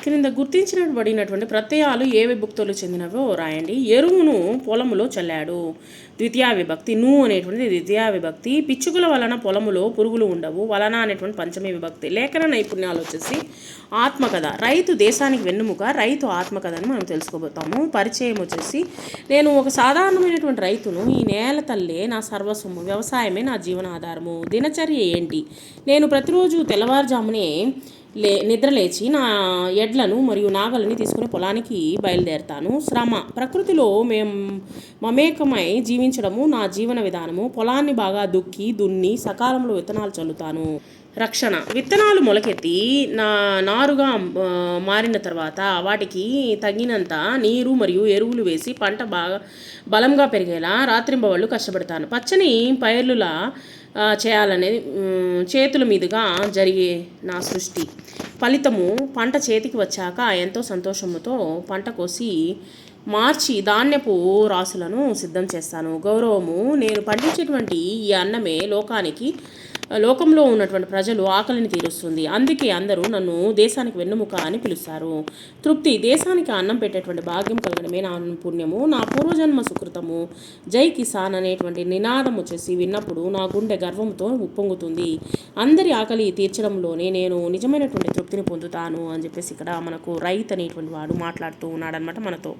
క్రింద గుర్తించబడినటువంటి ప్రత్యయాలు ఏ విభక్తులు చెందినవో రాయండి. ఎరువును పొలములో చల్లాడు, ద్వితీయ విభక్తి. ను అనేటువంటిది ద్వితీయ విభక్తి. పిచ్చుకల వలన పొలములో పురుగులు ఉండవు, వలన అనేటువంటి పంచమీ విభక్తి. లేఖన నైపుణ్యాలు వచ్చేసి ఆత్మకథ. రైతు దేశానికి వెన్నుముక, రైతు ఆత్మకథను మనం తెలుసుకోబోతాము. పరిచయం వచ్చేసి, నేను ఒక సాధారణమైనటువంటి రైతును. ఈ నేల తల్లే నా సర్వస్వము, వ్యవసాయమే నా జీవనాధారము. దినచర్య ఏంటి? నేను ప్రతిరోజు తెల్లవారుజామునే నిద్రలేచి నా ఎడ్లను మరియు నాగలని తీసుకుని పొలానికి బయలుదేరుతాను. శ్రమ, ప్రకృతిలో మమేకమై జీవించడము నా జీవన విధానము. పొలాన్ని బాగా దున్ని సకాలంలో విత్తనాలు చల్లుతాను. రక్షణ, విత్తనాలు మొలకెత్తి నారుగా మారిన తర్వాత వాటికి తగినంత నీరు మరియు ఎరువులు వేసి పంట బాగా బలంగా పెరిగేలా రాత్రింబవళ్ళు కష్టపడతాను. పచ్చని పైర్లులా చేయాలనేది చేతుల మీదుగా జరిగే నా సృష్టి. ఫలితము, పంట చేతికి వచ్చాక ఎంతో సంతోషముతో పంట కోసి మార్చి ధాన్యపు రాసులను సిద్ధం చేస్తాను. గౌరవము, నేను పండించేటువంటి ఈ అన్నమే లోకంలో ఉన్నటువంటి ప్రజలు ఆకలిని తీరుస్తుంది. అందుకే అందరూ నన్ను దేశానికి వెన్నుముక అని పిలుస్తారు. తృప్తి, దేశానికి అన్నం పెట్టేటువంటి భాగ్యం కలగడమే నా పుణ్యము, నా పూర్వజన్మ సుకృతము. జై కిసాన్ అనేటువంటి నినాదం వచ్చేసి విన్నప్పుడు నా గుండె గర్వంతో ఉప్పొంగుతుంది. అందరి ఆకలి తీర్చడంలోనే నేను నిజమైనటువంటి తృప్తిని పొందుతాను అని చెప్పేసి ఇక్కడ మనకు రైతు అనేటువంటి వాడు మాట్లాడుతూ ఉన్నాడనమాట మనతో.